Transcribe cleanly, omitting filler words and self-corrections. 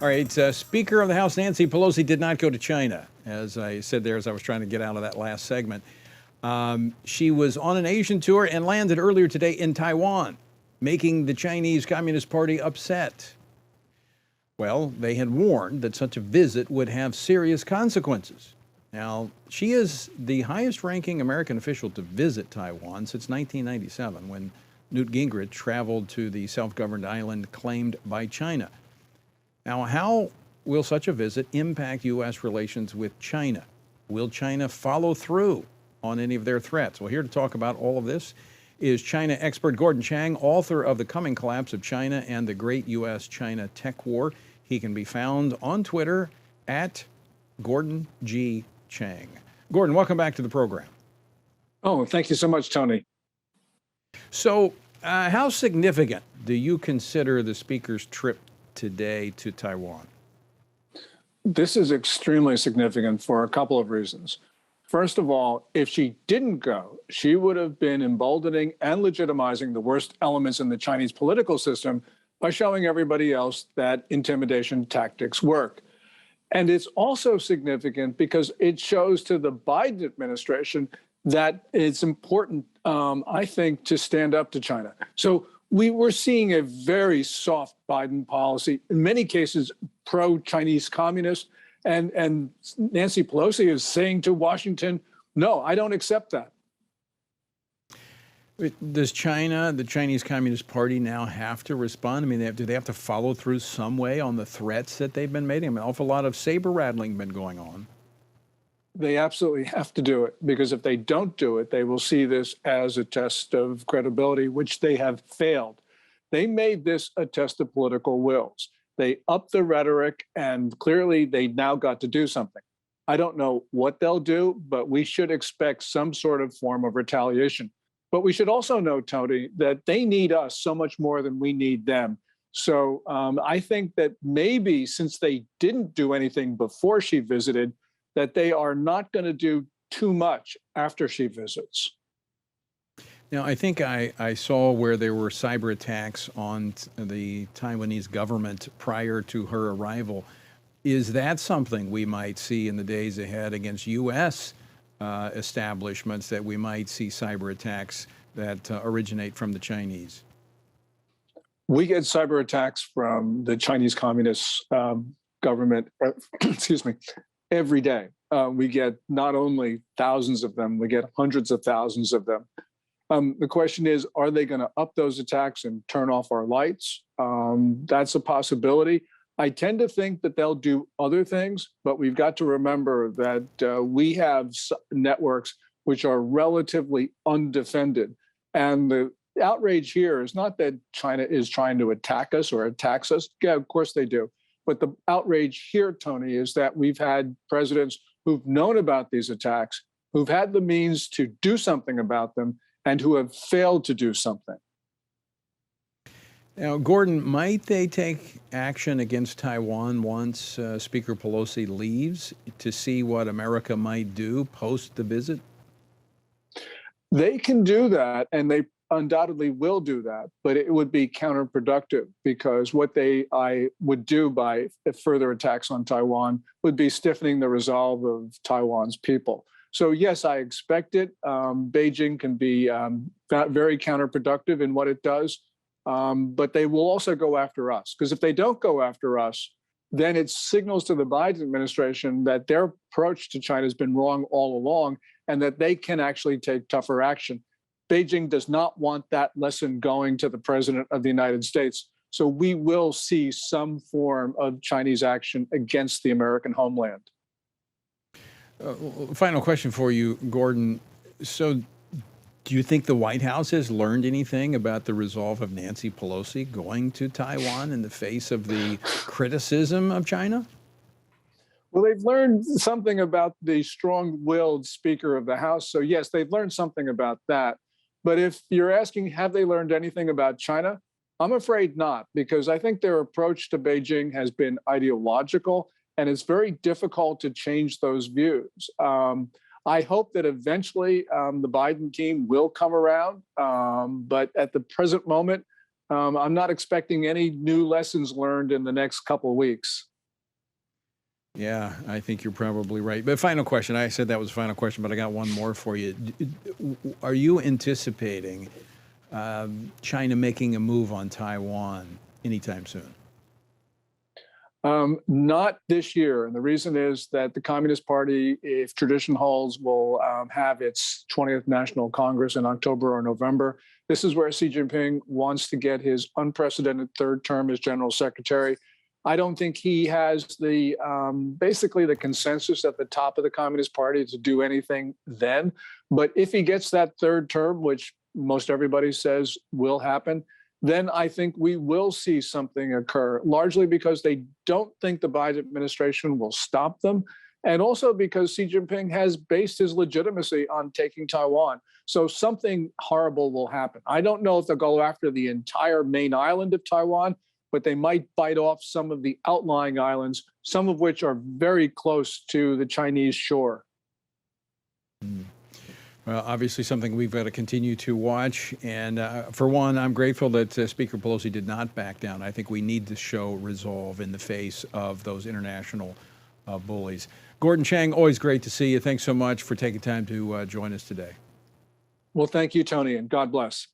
All right, Speaker of the House Nancy Pelosi did not go to China, as I said there as I was trying to get out of that last segment. She was on an Asian tour and landed earlier today in Taiwan, making the Chinese Communist Party upset. Well, they had warned that such a visit would have serious consequences. Now, she is the highest-ranking American official to visit Taiwan since 1997, when Newt Gingrich traveled to the self-governed island claimed by China. Now, how will such a visit impact U.S. relations with China? Will China follow through on any of their threats? Well, here to talk about all of this is China expert Gordon Chang, author of The Coming Collapse of China and the Great U.S. China Tech War. He can be found on Twitter at Gordon G. Chang. Gordon, welcome back to the program. Oh, thank you so much, Tony. So, how significant do you consider the speaker's trip today to Taiwan? This is extremely significant for a couple of reasons. First of all, if she didn't go, she would have been emboldening and legitimizing the worst elements in the Chinese political system by showing everybody else that intimidation tactics work. And it's also significant because it shows to the Biden administration that it's important, I think, to stand up to China. So we were seeing a very soft Biden policy, in many cases pro-Chinese communist, and Nancy Pelosi is saying to Washington, no, I don't accept that. Does China, the Chinese Communist Party, now have to respond? I mean, do they have to follow through some way on the threats that they've been making? I mean, an awful lot of saber rattling been going on. They absolutely have to do it, because if they don't do it, they will see this as a test of credibility, which they have failed. They made this a test of political wills. They upped the rhetoric, and clearly they now got to do something. I don't know what they'll do, but we should expect some sort of form of retaliation. But we should also know, Tony, that they need us so much more than we need them. So I think that maybe since they didn't do anything before she visited, that they are not going to do too much after she visits. Now, I think I saw where there were cyber attacks on the Taiwanese government prior to her arrival. Is that something we might see in the days ahead against U.S. Establishments, that we might see cyber attacks that originate from the Chinese? We get cyber attacks from the Chinese Communist government, excuse me, every day. We get not only thousands of them, we get hundreds of thousands of them. The question is, are they going to up those attacks and turn off our lights? That's a possibility. I tend to think that they'll do other things, but we've got to remember that we have networks which are relatively undefended. And the outrage here is not that China is trying to attack us or attacks us. Yeah, of course they do. But the outrage here, Tony, is that we've had presidents who've known about these attacks, who've had the means to do something about them, and who have failed to do something. Now, Gordon, might they take action against Taiwan once Speaker Pelosi leaves, to see what America might do post the visit? They can do that, and they undoubtedly will do that, but it would be counterproductive, because what I would do by further attacks on Taiwan would be stiffening the resolve of Taiwan's people. So yes, I expect it. Beijing can be very counterproductive in what it does, but they will also go after us, because if they don't go after us, then it signals to the Biden administration that their approach to China has been wrong all along, and that they can actually take tougher action. Beijing does not want that lesson going to the president of the United States. So we will see some form of Chinese action against the American homeland. Final question for you, Gordon. So do you think the White House has learned anything about the resolve of Nancy Pelosi going to Taiwan in the face of the criticism of China? Well, they've learned something about the strong-willed Speaker of the House. So yes, they've learned something about that. But if you're asking, have they learned anything about China? I'm afraid not, because I think their approach to Beijing has been ideological, and it's very difficult to change those views. I hope that eventually the Biden team will come around, but at the present moment, I'm not expecting any new lessons learned in the next couple of weeks. Yeah, I think you're probably right. But final question. I said that was the final question, but I got one more for you. Are you anticipating China making a move on Taiwan anytime soon? Not this year. And the reason is that the Communist Party, if tradition holds, will have its 20th National Congress in October or November. This is where Xi Jinping wants to get his unprecedented third term as general secretary. I don't think he has the basically the consensus at the top of the Communist Party to do anything then. But if he gets that third term, which most everybody says will happen, then I think we will see something occur, largely because they don't think the Biden administration will stop them, and also because Xi Jinping has based his legitimacy on taking Taiwan. So something horrible will happen. I don't know if they'll go after the entire main island of Taiwan, but they might bite off some of the outlying islands, some of which are very close to the Chinese shore. Well, obviously something we've got to continue to watch. And for one, I'm grateful that Speaker Pelosi did not back down. I think we need to show resolve in the face of those international bullies. Gordon Chang, always great to see you. Thanks so much for taking time to join us today. Well, thank you, Tony, and God bless.